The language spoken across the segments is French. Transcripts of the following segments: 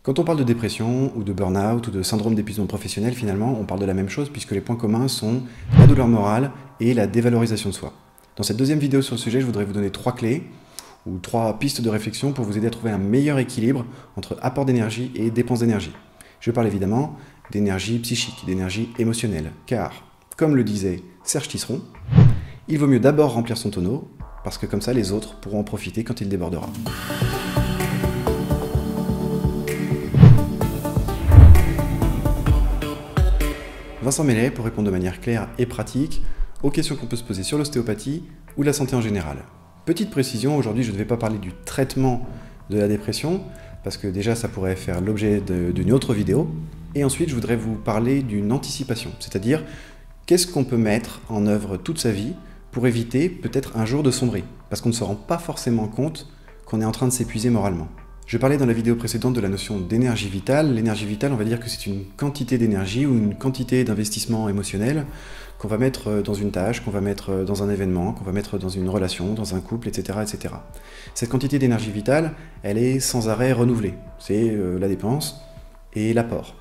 Quand on parle de dépression ou de burn-out ou de syndrome d'épuisement professionnel, finalement, on parle de la même chose puisque les points communs sont la douleur morale et la dévalorisation de soi. Dans cette deuxième vidéo sur le sujet, je voudrais vous donner 3 clés ou 3 pistes de réflexion pour vous aider à trouver un meilleur équilibre entre apport d'énergie et dépense d'énergie. Je parle évidemment d'énergie psychique, d'énergie émotionnelle, car, comme le disait Serge Tisseron, il vaut mieux d'abord remplir son tonneau, parce que comme ça les autres pourront en profiter quand il débordera. Vincent Mellet pour répondre de manière claire et pratique aux questions qu'on peut se poser sur l'ostéopathie ou la santé en général. Petite précision, aujourd'hui je ne vais pas parler du traitement de la dépression, parce que déjà ça pourrait faire l'objet d'une autre vidéo, et ensuite je voudrais vous parler d'une anticipation, c'est-à-dire qu'est-ce qu'on peut mettre en œuvre toute sa vie pour éviter peut-être un jour de sombrer, parce qu'on ne se rend pas forcément compte qu'on est en train de s'épuiser moralement. Je parlais dans la vidéo précédente de la notion d'énergie vitale. L'énergie vitale, on va dire que c'est une quantité d'énergie ou une quantité d'investissement émotionnel qu'on va mettre dans une tâche, qu'on va mettre dans un événement, qu'on va mettre dans une relation, dans un couple, etc. etc. Cette quantité d'énergie vitale, elle est sans arrêt renouvelée. C'est la dépense et l'apport.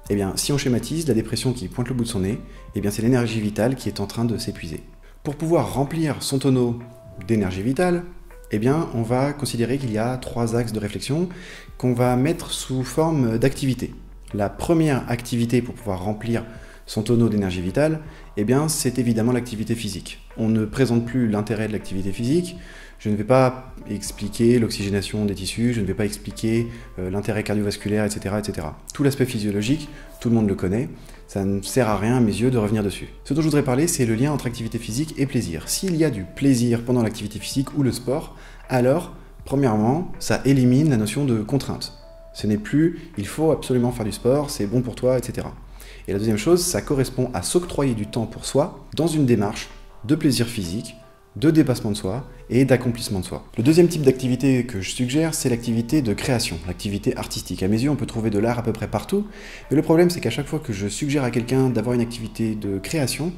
Eh bien, si on schématise, la dépression qui pointe le bout de son nez, eh bien c'est l'énergie vitale qui est en train de s'épuiser. Pour pouvoir remplir son tonneau d'énergie vitale, eh bien, on va considérer qu'il y a 3 axes de réflexion qu'on va mettre sous forme d'activités. La première activité pour pouvoir remplir son tonneau d'énergie vitale, eh bien, c'est évidemment l'activité physique. On ne présente plus l'intérêt de l'activité physique. Je ne vais pas expliquer l'oxygénation des tissus, je ne vais pas expliquer l'intérêt cardiovasculaire, etc., etc. Tout l'aspect physiologique, tout le monde le connaît. Ça ne sert à rien à mes yeux de revenir dessus. Ce dont je voudrais parler, c'est le lien entre activité physique et plaisir. S'il y a du plaisir pendant l'activité physique ou le sport, alors, premièrement, ça élimine la notion de contrainte. Ce n'est plus « il faut absolument faire du sport, c'est bon pour toi », etc. Et la deuxième chose, ça correspond à s'octroyer du temps pour soi dans une démarche de plaisir physique, de dépassement de soi et d'accomplissement de soi. Le deuxième type d'activité que je suggère, c'est l'activité de création, l'activité artistique. À mes yeux, on peut trouver de l'art à peu près partout, mais le problème, c'est qu'à chaque fois que je suggère à quelqu'un d'avoir une activité de création,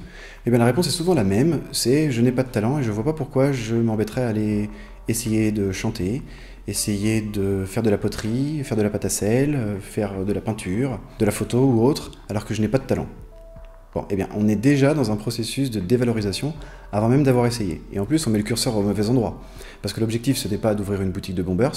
eh bien, la réponse est souvent la même, c'est « je n'ai pas de talent et je ne vois pas pourquoi je m'embêterais à aller essayer de chanter, essayer de faire de la poterie, faire de la pâte à sel, faire de la peinture, de la photo ou autre, alors que je n'ai pas de talent ». Bon, eh bien, on est déjà dans un processus de dévalorisation avant même d'avoir essayé. Et en plus, on met le curseur au mauvais endroit. Parce que l'objectif, ce n'est pas d'ouvrir une boutique de bombers,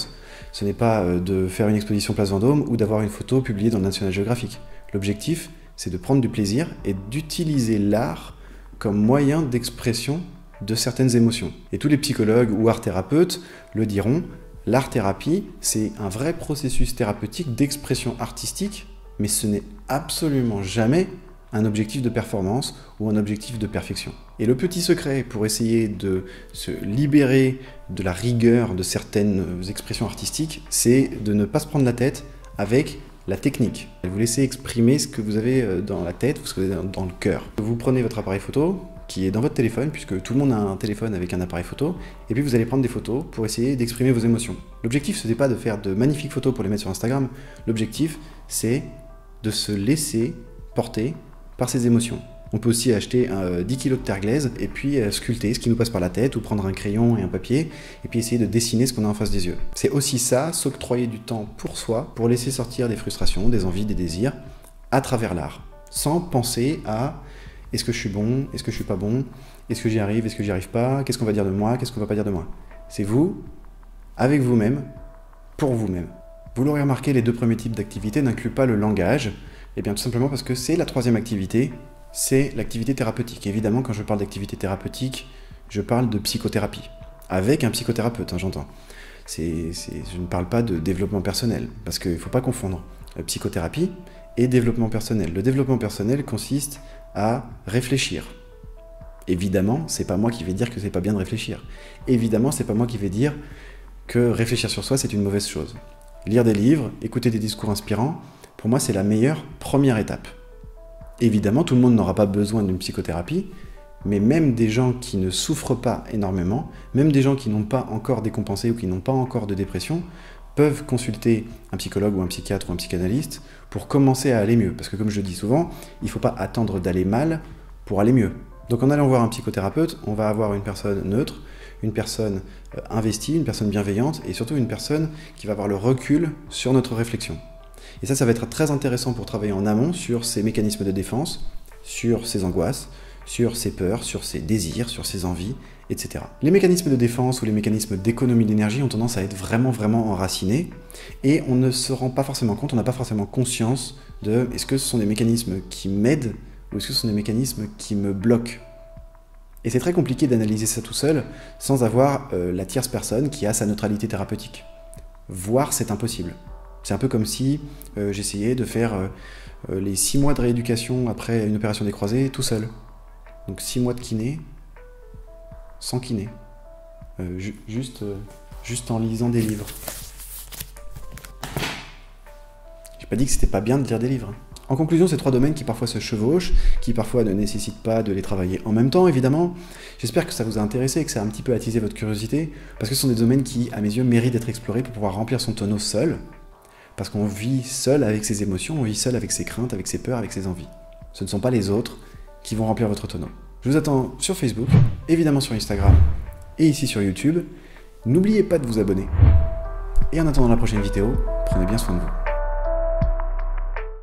ce n'est pas de faire une exposition Place Vendôme ou d'avoir une photo publiée dans le National Geographic. L'objectif, c'est de prendre du plaisir et d'utiliser l'art comme moyen d'expression de certaines émotions. Et tous les psychologues ou art-thérapeutes le diront, l'art-thérapie, c'est un vrai processus thérapeutique d'expression artistique, mais ce n'est absolument jamais un objectif de performance ou un objectif de perfection. Et le petit secret pour essayer de se libérer de la rigueur de certaines expressions artistiques, c'est de ne pas se prendre la tête avec la technique. Vous laissez exprimer ce que vous avez dans la tête, ce que vous avez dans le cœur. Vous prenez votre appareil photo, qui est dans votre téléphone, puisque tout le monde a un téléphone avec un appareil photo, et puis vous allez prendre des photos pour essayer d'exprimer vos émotions. L'objectif, ce n'est pas de faire de magnifiques photos pour les mettre sur Instagram, l'objectif, c'est de se laisser porter par ses émotions. On peut aussi acheter 10 kg de terre glaise et puis sculpter ce qui nous passe par la tête ou prendre un crayon et un papier et puis essayer de dessiner ce qu'on a en face des yeux. C'est aussi ça, s'octroyer du temps pour soi, pour laisser sortir des frustrations, des envies, des désirs à travers l'art, sans penser à est-ce que je suis bon, est-ce que je suis pas bon, est-ce que j'y arrive, est-ce que j'y arrive pas, qu'est-ce qu'on va dire de moi, qu'est-ce qu'on va pas dire de moi. C'est vous, avec vous-même, pour vous-même. Vous l'aurez remarqué, les 2 premiers types d'activités n'incluent pas le langage. Eh bien tout simplement parce que c'est la 3e activité, c'est l'activité thérapeutique. Évidemment, quand je parle d'activité thérapeutique, je parle de psychothérapie. Avec un psychothérapeute, hein, j'entends. Je ne parle pas de développement personnel, parce qu'il ne faut pas confondre psychothérapie et développement personnel. Le développement personnel consiste à réfléchir. Évidemment, c'est pas moi qui vais dire que c'est pas bien de réfléchir. Évidemment, c'est pas moi qui vais dire que réfléchir sur soi, c'est une mauvaise chose. Lire des livres, écouter des discours inspirants, pour moi, c'est la meilleure première étape. Évidemment, tout le monde n'aura pas besoin d'une psychothérapie, mais même des gens qui ne souffrent pas énormément, même des gens qui n'ont pas encore décompensé ou qui n'ont pas encore de dépression, peuvent consulter un psychologue ou un psychiatre ou un psychanalyste pour commencer à aller mieux. Parce que comme je dis souvent, il ne faut pas attendre d'aller mal pour aller mieux. Donc en allant voir un psychothérapeute, on va avoir une personne neutre, une personne investie, une personne bienveillante et surtout une personne qui va avoir le recul sur notre réflexion. Et ça va être très intéressant pour travailler en amont sur ces mécanismes de défense, sur ces angoisses, sur ses peurs, sur ses désirs, sur ses envies, etc. Les mécanismes de défense ou les mécanismes d'économie d'énergie ont tendance à être vraiment enracinés et on ne se rend pas forcément compte, on n'a pas forcément conscience de est-ce que ce sont des mécanismes qui m'aident ou est-ce que ce sont des mécanismes qui me bloquent. Et c'est très compliqué d'analyser ça tout seul sans avoir la tierce personne qui a sa neutralité thérapeutique. Voire c'est impossible. C'est un peu comme si j'essayais de faire les 6 mois de rééducation après une opération des croisés tout seul. Donc 6 mois de kiné, sans kiné. Juste en lisant des livres. J'ai pas dit que c'était pas bien de lire des livres. En conclusion, ces 3 domaines qui parfois se chevauchent, qui parfois ne nécessitent pas de les travailler en même temps, évidemment. J'espère que ça vous a intéressé et que ça a un petit peu attisé votre curiosité, parce que ce sont des domaines qui, à mes yeux, méritent d'être explorés pour pouvoir remplir son tonneau seul, parce qu'on vit seul avec ses émotions, on vit seul avec ses craintes, avec ses peurs, avec ses envies. Ce ne sont pas les autres qui vont remplir votre tonneau. Je vous attends sur Facebook, évidemment sur Instagram et ici sur YouTube. N'oubliez pas de vous abonner. Et en attendant la prochaine vidéo, prenez bien soin de vous.